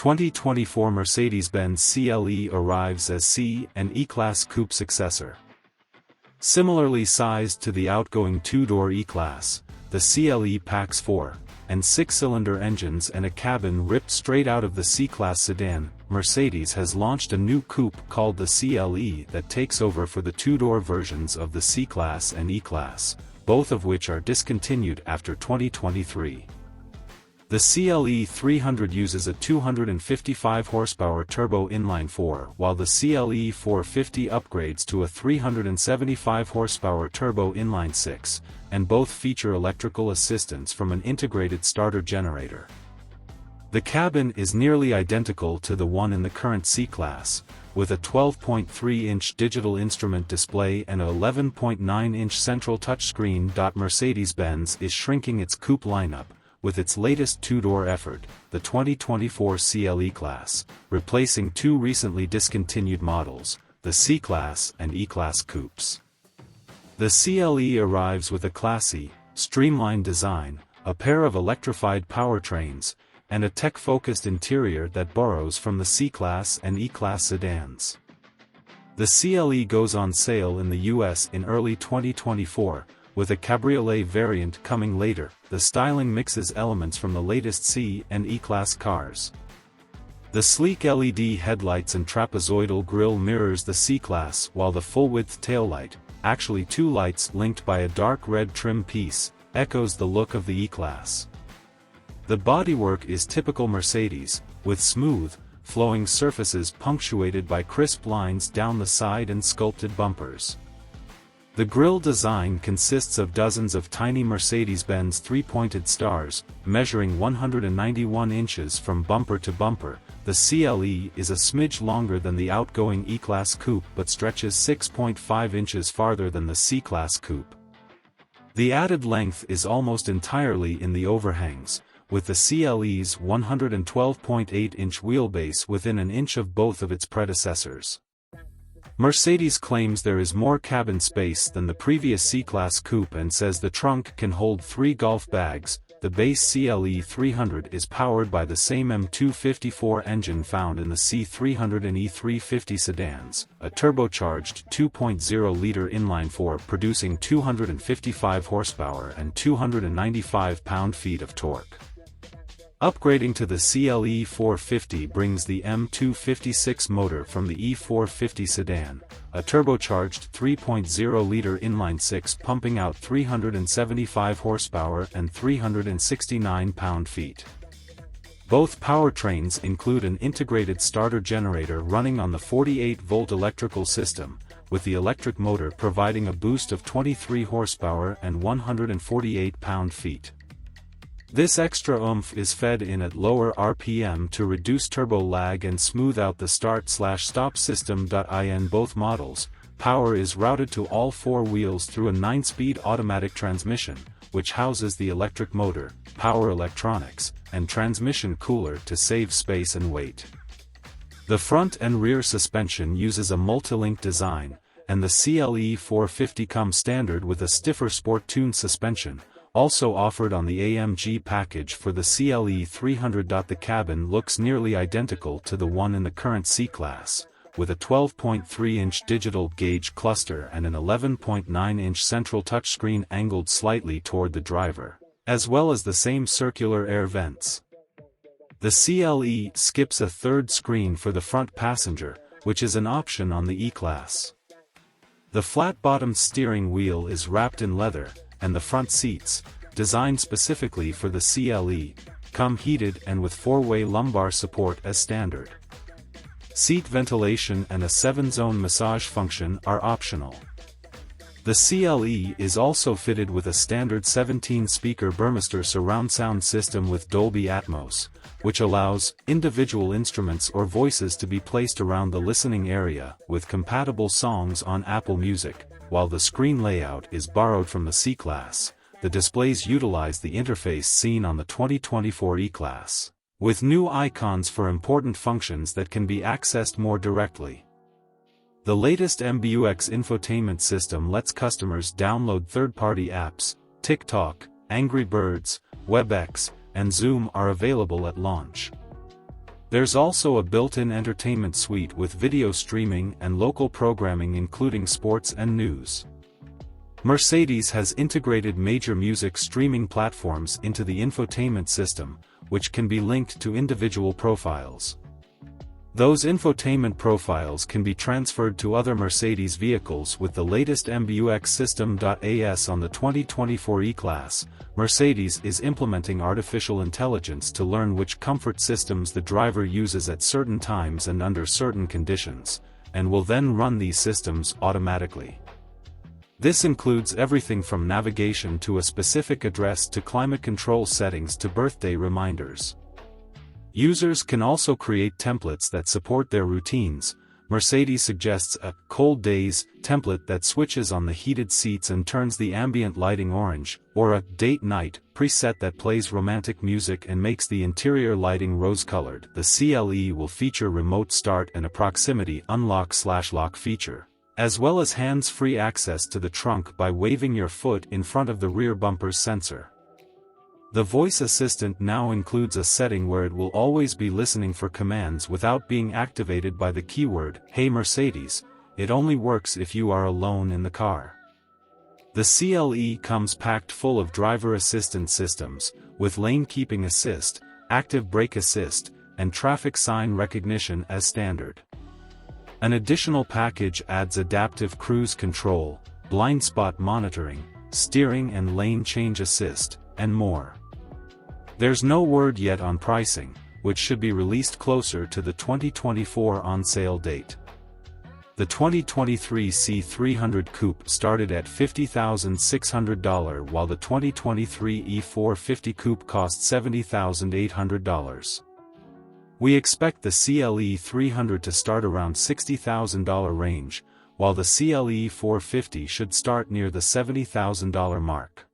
2024 Mercedes-Benz CLE arrives as C and E-Class Coupe successor. Similarly sized to the outgoing two-door E-Class, the CLE packs 4 and 6-cylinder engines and a cabin ripped straight out of the C-Class sedan. Mercedes has launched a new coupe called the CLE that takes over for the two-door versions of the C-Class and E-Class, both of which are discontinued after 2023. The CLE 300 uses a 255 horsepower turbo inline-4, while the CLE 450 upgrades to a 375 horsepower turbo inline-6, and both feature electrical assistance from an integrated starter generator. The cabin is nearly identical to the one in the current C-Class, with a 12.3-inch digital instrument display and a 11.9-inch central touchscreen. Mercedes-Benz is shrinking its coupe lineup, with its latest two-door effort, the 2024 CLE Class, replacing two recently discontinued models, the C-Class and E-Class coupes. The CLE arrives with a classy, streamlined design, a pair of electrified powertrains, and a tech-focused interior that borrows from the C-Class and E-Class sedans. The CLE goes on sale in the US in early 2024, with a cabriolet variant coming later. The styling mixes elements from the latest C and E-Class cars. The sleek LED headlights and trapezoidal grille mirrors the C-Class, while the full-width taillight, actually two lights linked by a dark red trim piece, echoes the look of the E-Class. The bodywork is typical Mercedes, with smooth, flowing surfaces punctuated by crisp lines down the side and sculpted bumpers. The grille design consists of dozens of tiny Mercedes-Benz three-pointed stars, measuring 191 inches from bumper to bumper. The CLE is a smidge longer than the outgoing E-Class coupe but stretches 6.5 inches farther than the C-Class coupe. The added length is almost entirely in the overhangs, with the CLE's 112.8-inch wheelbase within an inch of both of its predecessors. Mercedes claims there is more cabin space than the previous C-Class coupe and says the trunk can hold 3 golf bags. The base CLE 300 is powered by the same M254 engine found in the C300 and E350 sedans, a turbocharged 2.0-liter inline-4 producing 255 horsepower and 295 pound-feet of torque. Upgrading to the CLE 450 brings the M256 motor from the E450 sedan, a turbocharged 3.0-liter inline-6 pumping out 375 horsepower and 369 pound-feet. Both powertrains include an integrated starter generator running on the 48-volt electrical system, with the electric motor providing a boost of 23 horsepower and 148 pound-feet. This extra oomph is fed in at lower RPM to reduce turbo lag and smooth out the start/stop system. In both models, power is routed to all four wheels through a 9-speed automatic transmission, which houses the electric motor, power electronics, and transmission cooler to save space and weight. The front and rear suspension uses a multi-link design, and the CLE 450 comes standard with a stiffer Sport-Tune suspension, also offered on the AMG package for the CLE 300. The cabin looks nearly identical to the one in the current C-Class, with a 12.3-inch digital gauge cluster and an 11.9-inch central touchscreen angled slightly toward the driver, as well as the same circular air vents. The CLE skips a third screen for the front passenger, which is an option on the E-Class. The flat-bottomed steering wheel is wrapped in leather, and the front seats, designed specifically for the CLE, come heated and with 4-way lumbar support as standard. Seat ventilation and a 7-zone massage function are optional. The CLE is also fitted with a standard 17-speaker Burmester surround sound system with Dolby Atmos, which allows individual instruments or voices to be placed around the listening area, with compatible songs on Apple Music. While the screen layout is borrowed from the C-Class, the displays utilize the interface seen on the 2024 E-Class, with new icons for important functions that can be accessed more directly. The latest MBUX infotainment system lets customers download third-party apps. TikTok, Angry Birds, WebEx, and Zoom are available at launch. There's also a built-in entertainment suite with video streaming and local programming including sports and news. Mercedes has integrated major music streaming platforms into the infotainment system, which can be linked to individual profiles. Those infotainment profiles can be transferred to other Mercedes vehicles with the latest MBUX system.as on the 2024 E-Class. Mercedes is implementing artificial intelligence to learn which comfort systems the driver uses at certain times and under certain conditions, and will then run these systems automatically. This includes everything from navigation to a specific address to climate control settings to birthday reminders. Users can also create templates that support their routines. Mercedes suggests a cold days template that switches on the heated seats and turns the ambient lighting orange, or a date night preset that plays romantic music and makes the interior lighting rose-colored. The CLE will feature remote start and a proximity unlock/lock feature, as well as hands-free access to the trunk by waving your foot in front of the rear bumper's sensor. The voice assistant now includes a setting where it will always be listening for commands without being activated by the keyword, "Hey Mercedes." It only works if you are alone in the car. The CLE comes packed full of driver assistance systems, with lane keeping assist, active brake assist, and traffic sign recognition as standard. An additional package adds adaptive cruise control, blind spot monitoring, steering and lane change assist, and more. There's no word yet on pricing, which should be released closer to the 2024 on-sale date. The 2023 C300 Coupe started at $50,600 while the 2023 E450 Coupe cost $70,800. We expect the CLE 300 to start around $60,000 range, while the CLE 450 should start near the $70,000 mark.